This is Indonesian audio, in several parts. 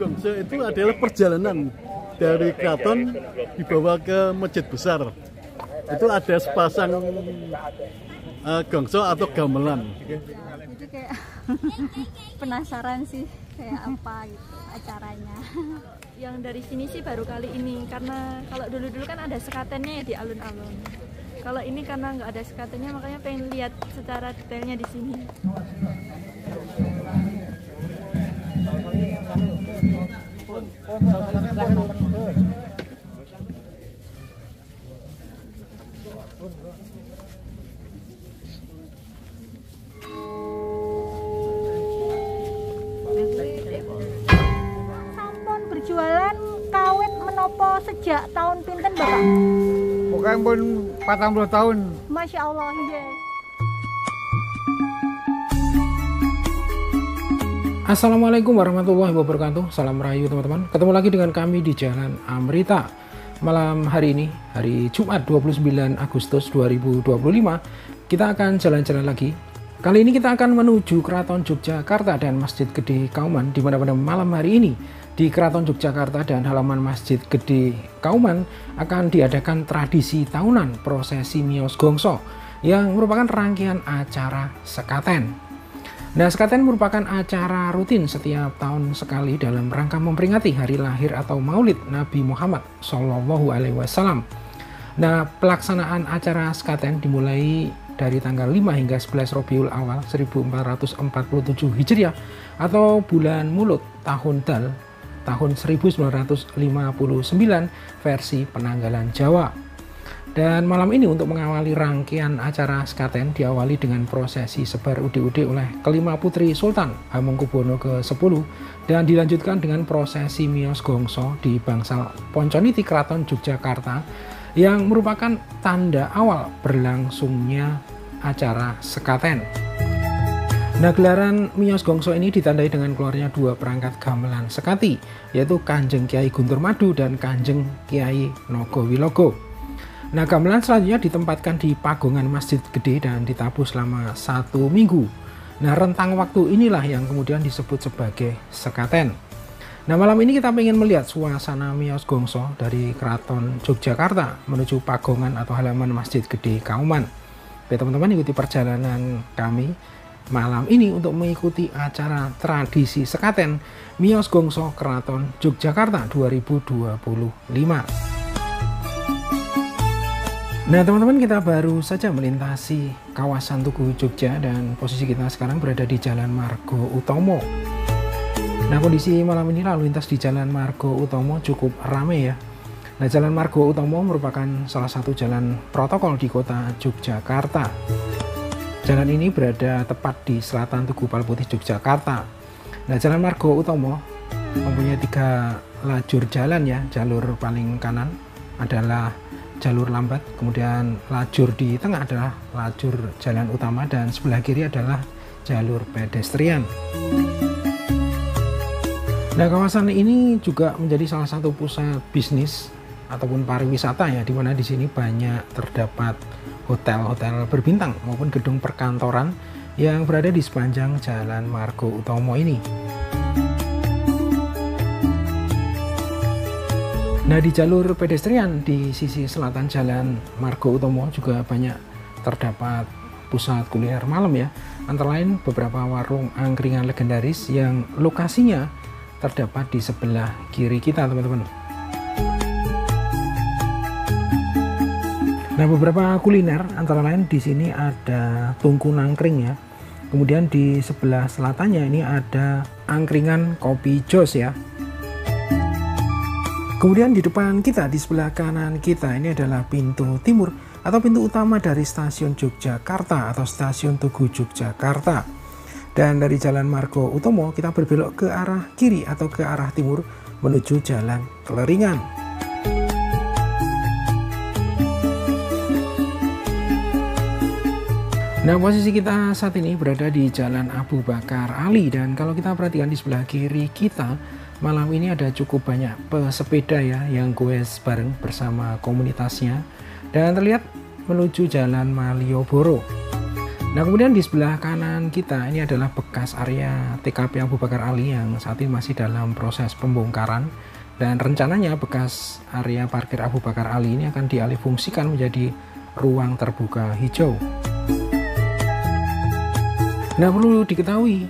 Gongso itu adalah perjalanan dari keraton dibawa ke masjid besar. Itu ada sepasang gongso atau gamelan. Itu kayak penasaran sih kayak apa gitu acaranya. Yang dari sini sih baru kali ini, karena kalau dulu-dulu kan ada sekatennya ya di alun-alun. Kalau ini karena nggak ada sekatennya, makanya pengen lihat secara detailnya di sini. Sampun berjualan kawit menopo sejak tahun pinten Bapak? Pokoknya pun 40 tahun. Masya Allah, nggih. Assalamualaikum warahmatullahi wabarakatuh. Salam rahayu teman-teman. Ketemu lagi dengan kami di Jalan Amrita. Malam hari ini, hari Jumat 29 Agustus 2025, kita akan jalan-jalan lagi. Kali ini kita akan menuju Keraton Yogyakarta dan Masjid Gede Kauman, di mana pada malam hari ini di Keraton Yogyakarta dan halaman Masjid Gede Kauman akan diadakan tradisi tahunan prosesi Miyos Gongso yang merupakan rangkaian acara sekaten. Nah, sekaten merupakan acara rutin setiap tahun sekali dalam rangka memperingati hari lahir atau maulid Nabi Muhammad SAW. Nah, pelaksanaan acara sekaten dimulai dari tanggal 5 hingga 11 Rabiul Awal 1447 Hijriah atau bulan Mulut tahun Dal tahun 1959 versi penanggalan Jawa. Dan malam ini untuk mengawali rangkaian acara sekaten diawali dengan prosesi sebar ude-ude oleh kelima putri Sultan Hamengkubuwono ke-10 dan dilanjutkan dengan prosesi Miyos Gongso di bangsal Ponconiti Keraton Yogyakarta yang merupakan tanda awal berlangsungnya acara sekaten. Nah, gelaran Miyos Gongso ini ditandai dengan keluarnya dua perangkat gamelan sekati, yaitu Kanjeng Kiai Guntur Madu dan Kanjeng Kiai Nogowilogo. Nah, gamelan selanjutnya ditempatkan di pagongan Masjid Gede dan ditabuh selama 1 minggu. Nah, rentang waktu inilah yang kemudian disebut sebagai sekaten. Nah, malam ini kita ingin melihat suasana Miyos Gongso dari Keraton Yogyakarta menuju pagongan atau halaman Masjid Gede Kauman. Oke, teman-teman, ikuti perjalanan kami malam ini untuk mengikuti acara tradisi sekaten Miyos Gongso Keraton Yogyakarta 2025. Nah, teman-teman, kita baru saja melintasi kawasan Tugu Jogja dan posisi kita sekarang berada di Jalan Margo Utomo. Nah, kondisi malam ini lalu lintas di Jalan Margo Utomo cukup ramai ya. Nah, Jalan Margo Utomo merupakan salah satu jalan protokol di kota Yogyakarta. Jalan ini berada tepat di selatan Tugu Palputih Yogyakarta. Nah, Jalan Margo Utomo mempunyai 3 lajur jalan ya. Jalur paling kanan adalah jalur lambat, kemudian lajur di tengah adalah lajur jalan utama dan sebelah kiri adalah jalur pedestrian. Nah, kawasan ini juga menjadi salah satu pusat bisnis ataupun pariwisata ya, di mana di sini banyak terdapat hotel-hotel berbintang maupun gedung perkantoran yang berada di sepanjang Jalan Margo Utomo ini. Nah, di jalur pedestrian di sisi selatan Jalan Margo Utomo juga banyak terdapat pusat kuliner malam ya, antara lain beberapa warung angkringan legendaris yang lokasinya terdapat di sebelah kiri kita, teman-teman. Nah, beberapa kuliner antara lain di sini ada Tungku Nangkring ya. Kemudian di sebelah selatannya ini ada angkringan Kopi Jos ya. Kemudian di depan kita, di sebelah kanan kita, ini adalah pintu timur atau pintu utama dari stasiun Yogyakarta atau stasiun Tugu Yogyakarta. Dan dari Jalan Margo Utomo kita berbelok ke arah kiri atau ke arah timur menuju Jalan Keleringan. Nah, posisi kita saat ini berada di Jalan Abu Bakar Ali, dan kalau kita perhatikan di sebelah kiri kita malam ini ada cukup banyak pesepeda ya yang goes bareng bersama komunitasnya dan terlihat menuju Jalan Malioboro. Nah, kemudian di sebelah kanan kita ini adalah bekas area TKP Abu Bakar Ali yang saat ini masih dalam proses pembongkaran, dan rencananya bekas area parkir Abu Bakar Ali ini akan dialihfungsikan menjadi ruang terbuka hijau. Nah, perlu diketahui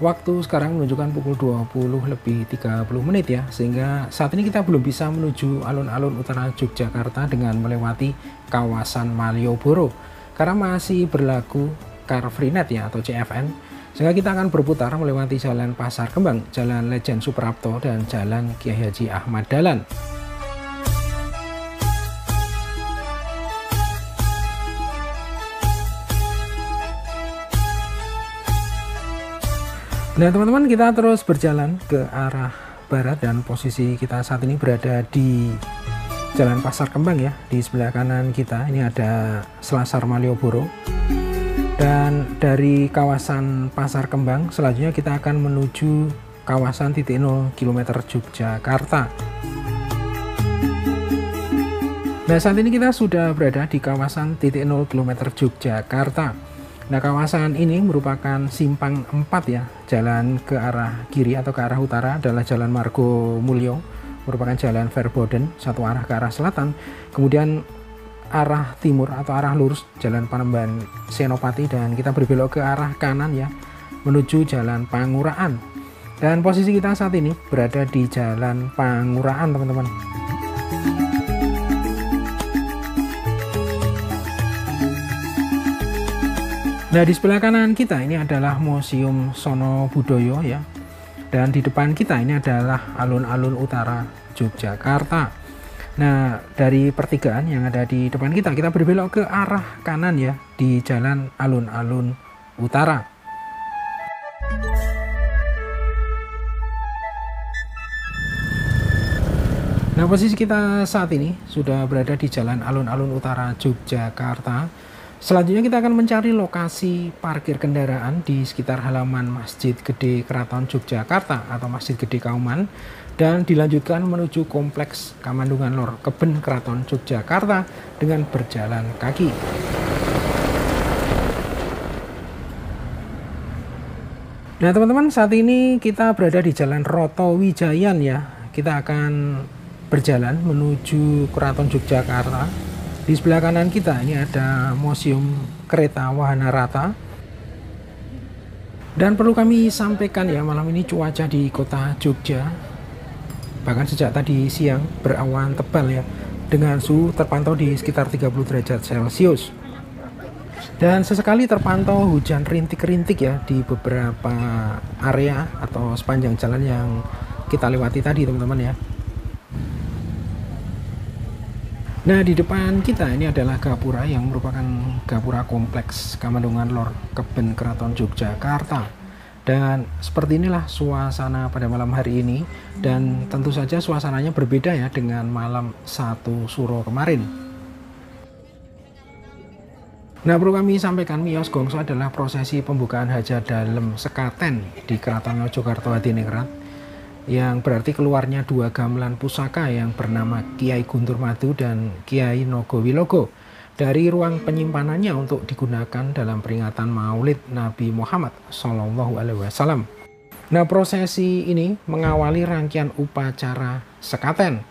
waktu sekarang menunjukkan pukul 20:30 ya, sehingga saat ini kita belum bisa menuju alun-alun utara Yogyakarta dengan melewati kawasan Malioboro karena masih berlaku Car Free Night ya atau CFN, sehingga kita akan berputar melewati Jalan Pasar Kembang, Jalan Lejen Suprapto, dan Jalan Kiai Haji Ahmad Dahlan. Nah teman-teman, kita terus berjalan ke arah barat dan posisi kita saat ini berada di Jalan Pasar Kembang ya. Di sebelah kanan kita ini ada Selasar Malioboro, dan dari kawasan Pasar Kembang selanjutnya kita akan menuju kawasan titik 0 km Yogyakarta. Nah, saat ini kita sudah berada di kawasan titik 0 km Yogyakarta. Nah, kawasan ini merupakan simpang 4 ya. Jalan ke arah kiri atau ke arah utara adalah Jalan Margo Mulyo, merupakan jalan Verboden, satu arah ke arah selatan. Kemudian arah timur atau arah lurus Jalan Panembahan Senopati, dan kita berbelok ke arah kanan ya menuju Jalan Pangurahan. Dan posisi kita saat ini berada di Jalan Pangurahan, teman-teman. Nah, di sebelah kanan kita ini adalah Museum Sono Budoyo ya. Dan di depan kita ini adalah alun-alun utara Yogyakarta. Nah, dari pertigaan yang ada di depan kita berbelok ke arah kanan ya, di Jalan Alun-Alun Utara. Nah, posisi kita saat ini sudah berada di Jalan Alun-Alun Utara Yogyakarta. Selanjutnya kita akan mencari lokasi parkir kendaraan di sekitar halaman Masjid Gede Keraton Yogyakarta atau Masjid Gede Kauman, dan dilanjutkan menuju Kompleks Kamandungan Lor Keben Keraton Yogyakarta dengan berjalan kaki. Nah teman-teman, saat ini kita berada di Jalan Roto Wijayan ya. Kita akan berjalan menuju Keraton Yogyakarta. Di sebelah kanan kita ini ada Museum Kereta Wahana Rata. Dan perlu kami sampaikan ya, malam ini cuaca di kota Jogja bahkan sejak tadi siang berawan tebal ya, dengan suhu terpantau di sekitar 30 derajat Celcius. Dan sesekali terpantau hujan rintik-rintik ya di beberapa area atau sepanjang jalan yang kita lewati tadi, teman-teman ya. Nah, di depan kita ini adalah gapura yang merupakan gapura Kompleks Kamandungan Lor Keben Keraton Yogyakarta. Dan seperti inilah suasana pada malam hari ini, dan tentu saja suasananya berbeda ya dengan malam 1 Suro kemarin. Nah, perlu kami sampaikan, Miyos Gongso adalah prosesi pembukaan hajat dalem sekaten di Keraton Ngayogyakarta Hadiningrat, yang berarti keluarnya 2 gamelan pusaka yang bernama Kiai Guntur Madu dan Kiai Nogo Wilogo dari ruang penyimpanannya untuk digunakan dalam peringatan Maulid Nabi Muhammad SAW. Nah, prosesi ini mengawali rangkaian upacara sekaten.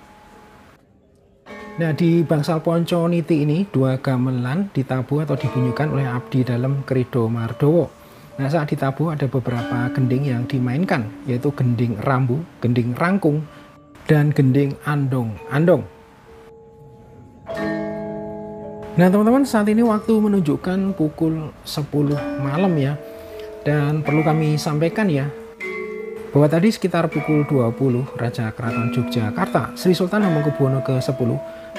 Nah, di bangsal Ponco Niti ini 2 gamelan ditabuh atau dibunyikan oleh abdi dalem Krido Mardowo. Nah, saat ditabuh ada beberapa gending yang dimainkan, yaitu gending rambu, gending rangkung, dan gending andong-andong. Nah teman-teman, saat ini waktu menunjukkan pukul 10 malam ya. Dan perlu kami sampaikan ya, bahwa tadi sekitar pukul 20 Raja Keraton Yogyakarta Sri Sultan Hamengkubuwono ke-10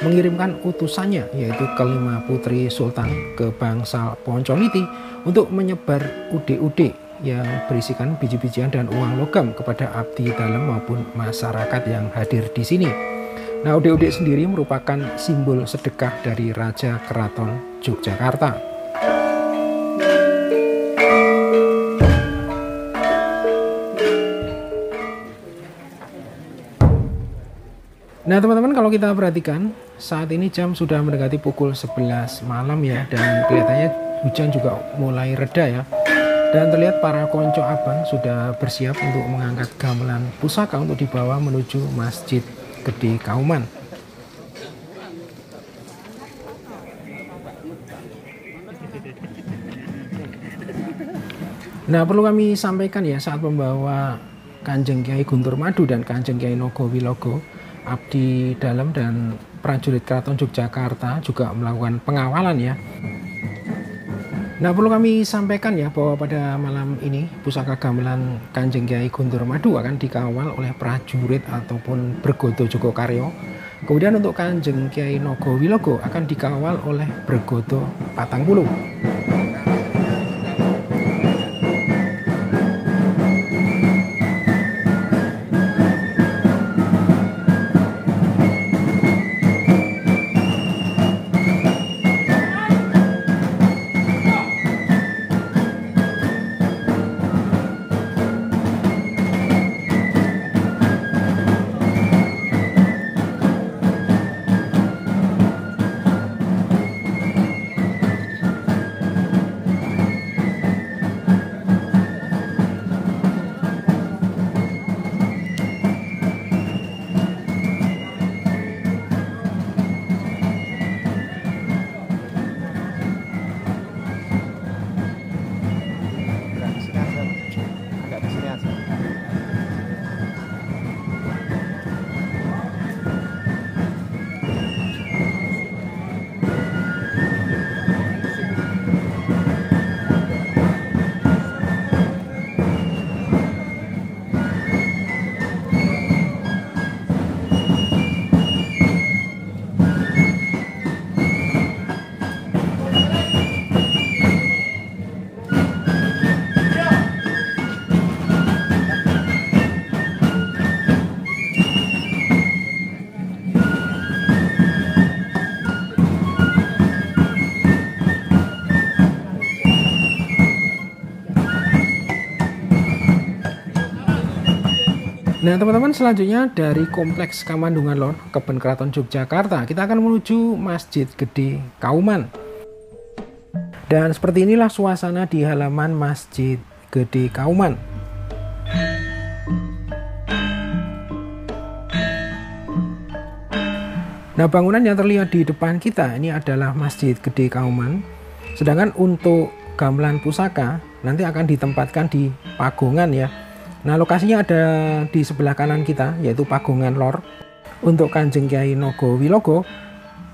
mengirimkan utusannya, yaitu ke-5 putri Sultan ke bangsal Ponco Niti untuk menyebar ude-ude yang berisikan biji-bijian dan uang logam kepada abdi dalem maupun masyarakat yang hadir di sini. Nah, ude-ude sendiri merupakan simbol sedekah dari Raja Keraton Yogyakarta. Nah teman-teman, kalau kita perhatikan saat ini jam sudah mendekati pukul 11 malam ya, dan kelihatannya hujan juga mulai reda ya. Dan terlihat para konco abang sudah bersiap untuk mengangkat gamelan pusaka untuk dibawa menuju Masjid Gede Kauman. Nah, perlu kami sampaikan ya, saat membawa Kanjeng Kiai Guntur Madu dan Kanjeng Kiai Nogo Wilogo, abdi dalam dan prajurit Keraton Yogyakarta juga melakukan pengawalan ya. Nah, perlu kami sampaikan ya bahwa pada malam ini pusaka gamelan Kanjeng Kiai Guntur Madu akan dikawal oleh prajurit ataupun Bergodo Jogokaryo. Kemudian untuk Kanjeng Kiai Nogo Wilogo akan dikawal oleh Bergodo Patangpuluh. Nah teman-teman, selanjutnya dari Kompleks Kamandungan Lor, Kebun Keraton Yogyakarta, kita akan menuju Masjid Gede Kauman. Dan seperti inilah suasana di halaman Masjid Gede Kauman. Nah, bangunan yang terlihat di depan kita ini adalah Masjid Gede Kauman. Sedangkan untuk gamelan pusaka nanti akan ditempatkan di Pagongan ya. Nah, lokasinya ada di sebelah kanan kita, yaitu Pagongan Lor untuk Kanjeng Kiai Nogo Wilogo.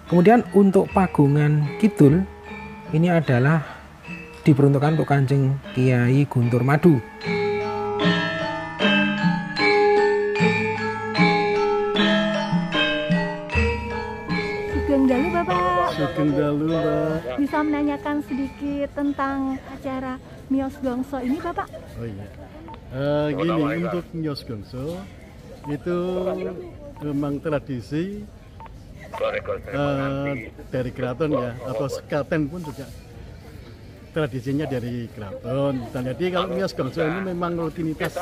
Kemudian untuk Pagongan Kidul ini adalah diperuntukkan untuk Kanjeng Kiai Guntur Madu. Sugeng dalu Bapak. Sugeng dalu Mbak. Bisa menanyakan sedikit tentang acara Miyos Gongso ini Bapak? Oh iya. Gini, untuk Miyos Gongso itu memang tradisi dari keraton ya, atau sekaten pun juga tradisinya dari keraton. Dan jadi kalau Miyos Gongso ini memang rutinitas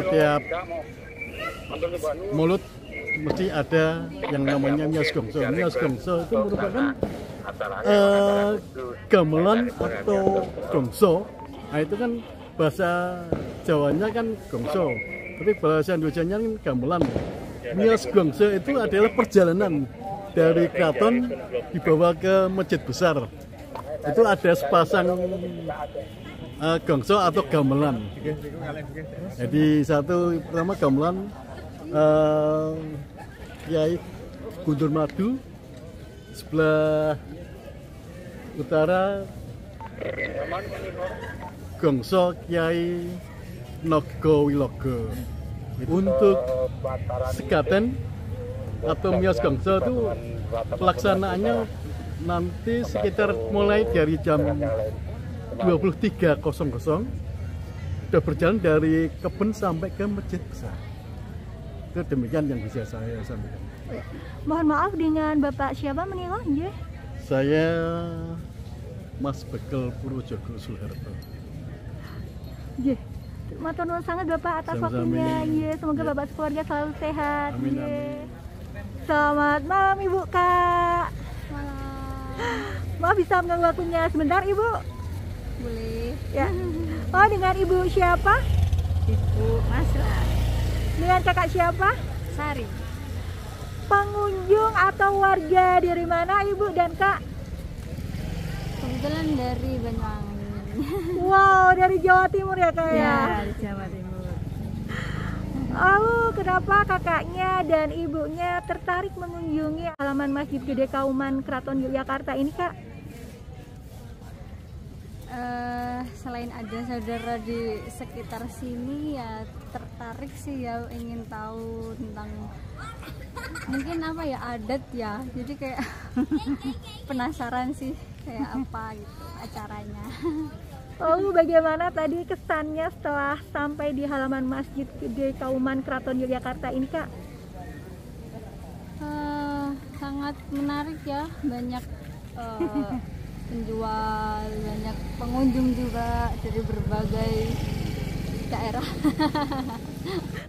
tiap mulut mesti ada yang namanya Miyos Gongso. Miyos Gongso itu merupakan gamelan atau gongso. Nah itu kan bahasa Jawanya kan gongso, tapi bahasa Indonesianya kan gamelan. Miyos Gongso itu adalah perjalanan dari keraton dibawa ke masjid besar. Itu ada sepasang gongso atau gamelan. Jadi satu pertama gamelan Kiai Guntur Madu, sebelah utara gongso Kiai Nogo Wilogo. Untuk sekaten atau Miyos Gongso itu pelaksanaannya nanti sekitar mulai dari jam 23.00 sudah berjalan dari kebun sampai ke masjid besar. Itu demikian yang bisa saya sampaikan. Mohon maaf, dengan Bapak siapa menikah? Saya Mas Bekel Purwojogo Soeharto. Matur nuwun sangat Bapak atas Sama-sama. waktunya. Semoga Bapak sekeluarga selalu sehat. Amin, amin. Selamat malam Ibu Kak. Malam. Maaf bisa mengganggu waktunya sebentar Ibu? Boleh. Ya. Oh, dengan Ibu siapa? Ibu Masra. Dengan kakak siapa? Sari. Pengunjung atau warga dari mana Ibu dan Kak? Kebetulan dari Banyuwangi. Wow, dari Jawa Timur ya Kak ya? Dari Jawa Timur. Lalu kenapa kakaknya dan ibunya tertarik mengunjungi halaman Masjid Gede Kauman Keraton Yogyakarta ini Kak? Selain ada saudara di sekitar sini ya tertarik sih ya, ingin tahu tentang mungkin apa ya, adat ya, jadi kayak penasaran sih kayak apa gitu acaranya. Lalu bagaimana tadi kesannya setelah sampai di halaman Masjid Gede Kauman Keraton Yogyakarta ini Kak? Sangat menarik ya, banyak penjual, banyak pengunjung juga dari berbagai daerah.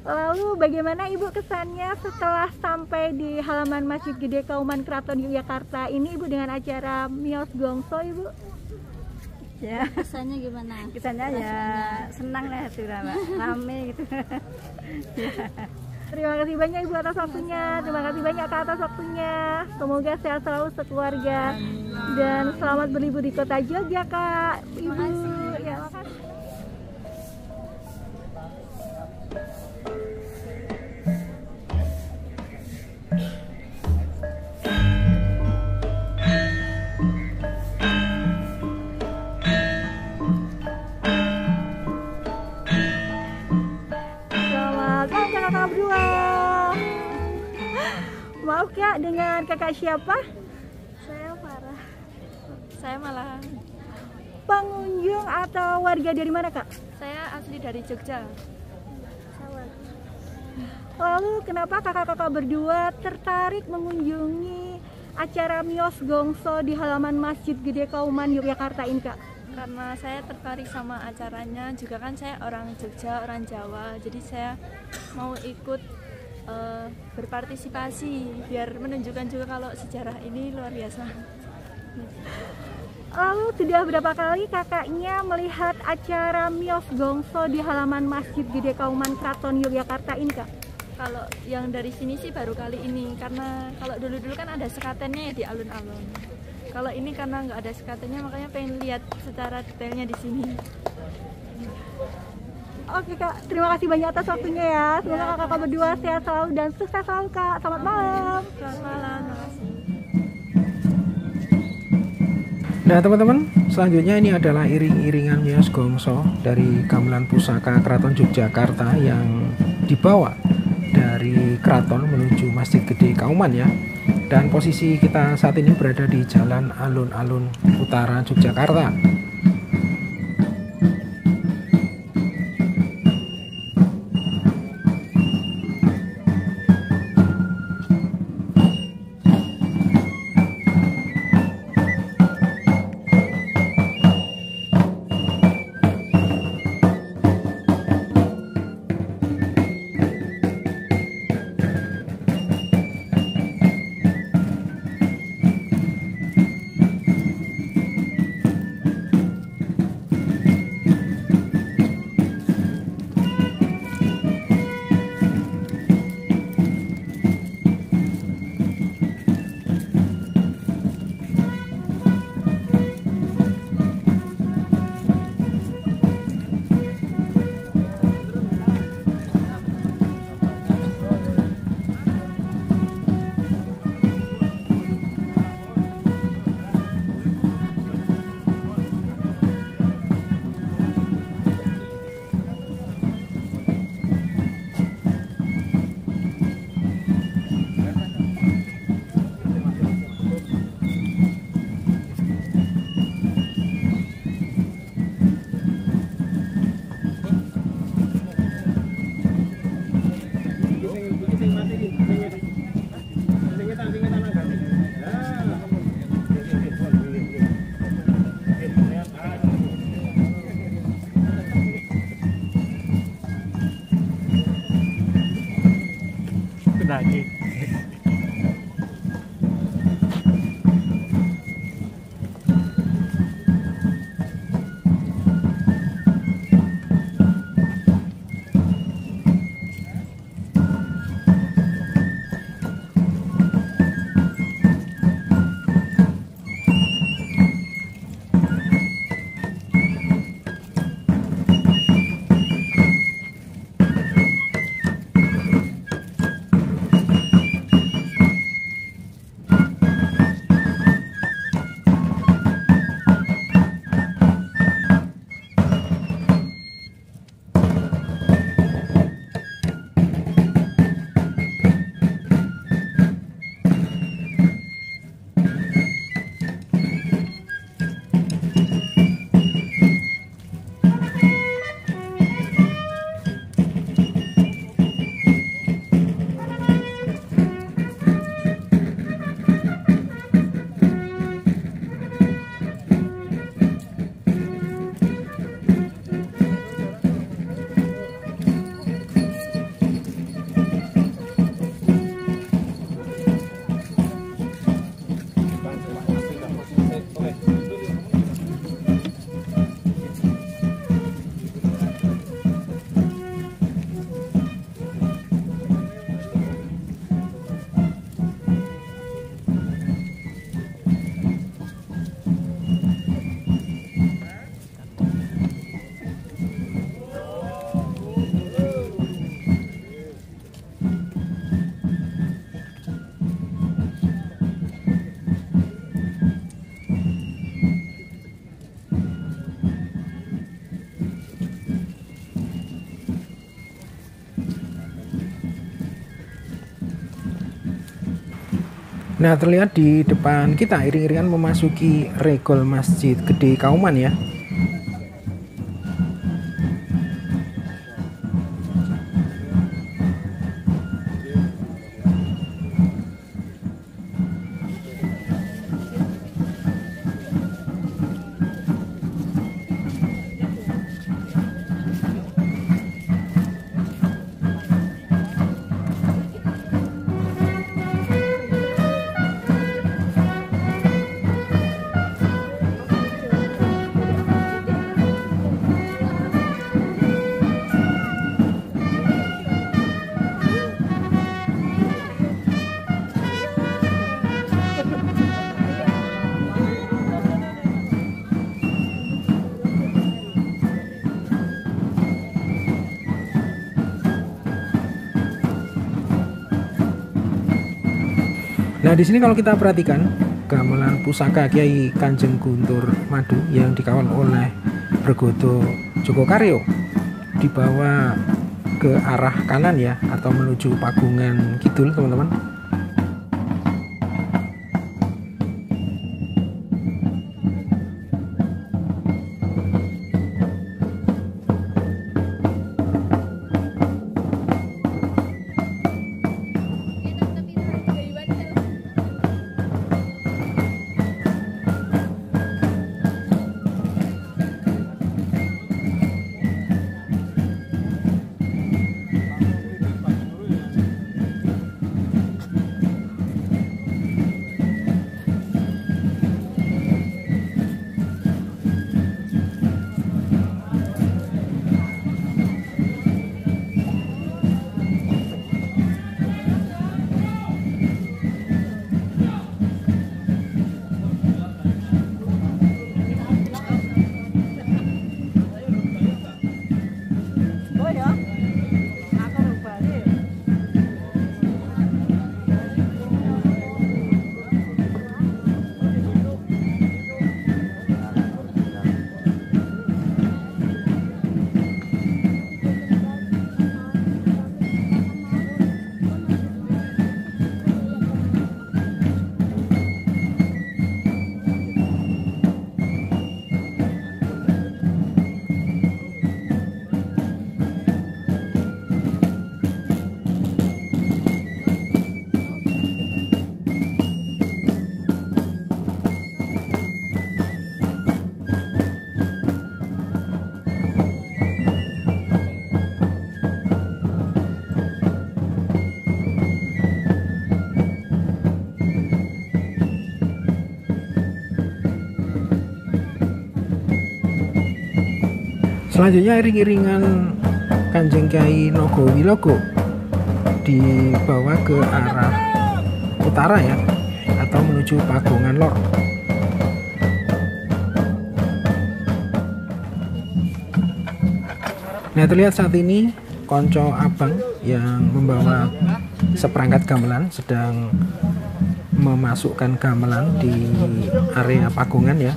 Lalu bagaimana Ibu kesannya setelah sampai di halaman Masjid Gede Kauman Keraton Yogyakarta ini Ibu dengan acara Miyos Gongso Ibu? Ya, kesannya gimana? Kesannya ya senang lah itu Mbak, rame gitu. Terima kasih banyak Ibu atas waktunya, terima kasih banyak Kak atas waktunya. Semoga sehat selalu sekeluarga dan selamat berlibur di kota Jogja Kak. Ibu, ya makasih. Kakak berdua. Maaf Kak, dengan kakak siapa? Saya Farah. Saya malah. Pengunjung atau warga dari mana Kak? Saya asli dari Jogja. Lalu kenapa kakak-kakak berdua tertarik mengunjungi acara Miyos Gongso di halaman Masjid Gede Kauman Yogyakarta ini Kak? Karena saya tertarik sama acaranya, juga kan saya orang Jogja, orang Jawa, jadi saya mau ikut berpartisipasi biar menunjukkan juga kalau sejarah ini luar biasa. Lalu sudah berapa kali kakaknya melihat acara Miyos Gongso di halaman Masjid Gede Kauman Keraton Yogyakarta ini Kak? Kalau yang dari sini sih baru kali ini, karena kalau dulu-dulu kan ada sekatennya ya di alun-alun. Kalau ini karena nggak ada sekatennya, makanya pengen lihat secara detailnya di sini. Oke Kak, terima kasih banyak atas waktunya ya. Semoga kakak berdua sehat selalu dan sukses selalu Kak. Selamat malam. Selamat malam, makasih. Nah teman-teman, selanjutnya ini adalah iring-iringan Miyos Gongso dari Gamelan Pusaka Keraton Yogyakarta yang dibawa dari keraton menuju Masjid Gede Kauman ya. Dan posisi kita saat ini berada di Jalan Alun-Alun Utara Yogyakarta. Nah, terlihat di depan kita iring-iringan memasuki regol Masjid Gede Kauman ya. Nah, di sini kalau kita perhatikan gamelan pusaka Kiai Kanjeng Guntur Madu yang dikawal oleh Bergodo Jogokaryo dibawa ke arah kanan ya, atau menuju Pagungan Kidul, teman-teman. Selanjutnya iring-iringan Kanjeng Kiai Nogowilogo dibawa ke arah utara ya, atau menuju Pagungan Lor. Nah, terlihat saat ini konco abang yang membawa seperangkat gamelan sedang memasukkan gamelan di area Pagungan ya.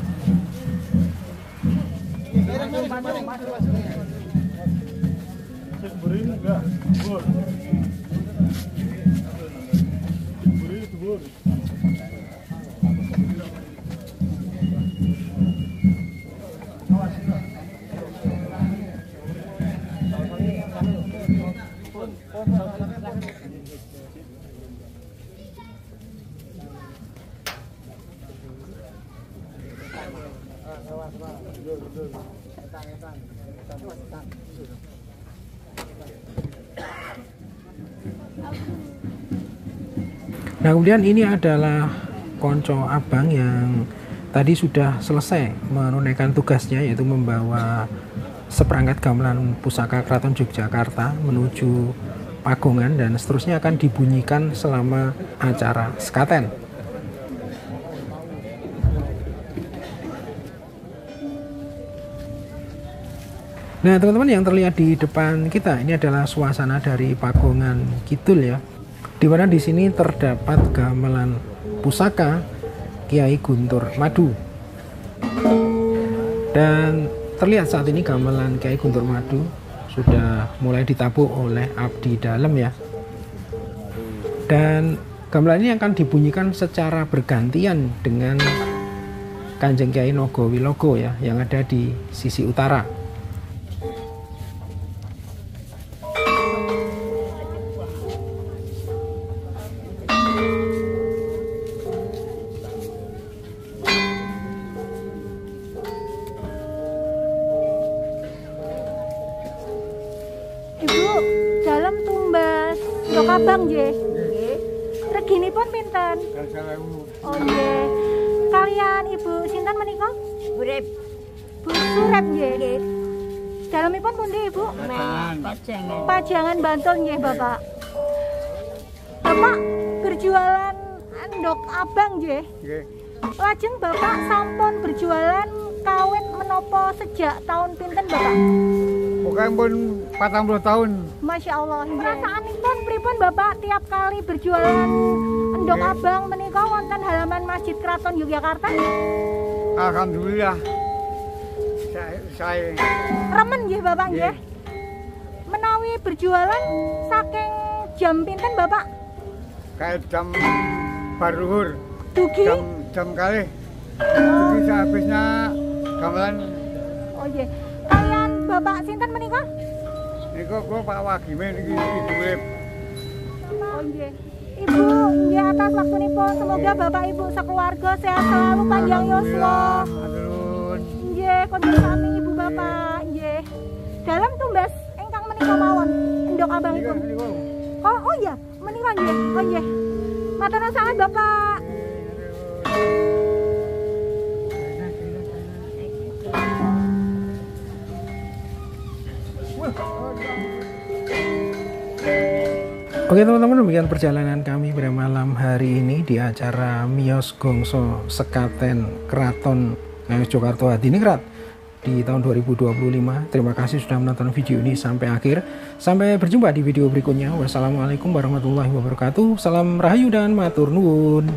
Nah, kemudian ini adalah konco abang yang tadi sudah selesai menunaikan tugasnya, yaitu membawa seperangkat gamelan pusaka Keraton Yogyakarta menuju Pagungan, dan seterusnya akan dibunyikan selama acara sekaten. Nah, teman-teman, yang terlihat di depan kita ini adalah suasana dari Pagungan Kidul ya, di mana di sini terdapat gamelan pusaka Kiai Guntur Madu. Dan terlihat saat ini gamelan Kiai Guntur Madu sudah mulai ditabuh oleh abdi dalam ya. Dan Gamelan ini akan dibunyikan secara bergantian dengan Kanjeng Kiai Nogo Wilogo ya, yang ada di sisi utara. Ibu, dalam tumbas ndok abang nggih. Reginipun pinten? Oh nggih. Kalian Ibu sinten menika? Urip Bu Surep nggih. Dalamipun pundi Ibu? pajangan. Pajangan Bantul nggih Bapak. Bapak berjualan ndok abang nggih. Nggih. Lajeng Bapak sampun berjualan kawit menapa sejak tahun pinten Bapak? Pokoknya pun 40 tahun. Masya Allah. Perasaanipun pripun Bapak tiap kali berjualan endok abang menika wonten halaman Masjid Keraton Yogyakarta? Alhamdulillah. Saya Remen nggih Bapak nggih. Menawi berjualan saking jam pinten Bapak? kayak jam baruhur, Dugi? jam kali. Dugi sehabisnya gamelan. Oh nggih. Kalian Bapak sinten menika? Niku kula Pak Wagime niki Ibu Urip. Oh nggih. Ibu nggih atas waktunipun semoga Bapak Ibu sekeluarga sehat selalu panjang yuswa. Aturun. Nggih, kondur sami Ibu Bapak nggih. Dalam tumbas ingkang menika mawon endok abangipun. Niku. Oh iya, menika nggih. Oh nggih. Matur nuwun sanget Bapak. Oke teman-teman, demikian perjalanan kami pada malam hari ini di acara Miyos Gongso Sekaten Keraton Ngayogyakarta Hadiningrat di tahun 2025. Terima kasih sudah menonton video ini sampai akhir. Sampai berjumpa di video berikutnya. Wassalamualaikum warahmatullahi wabarakatuh. Salam rahayu dan matur nuwun.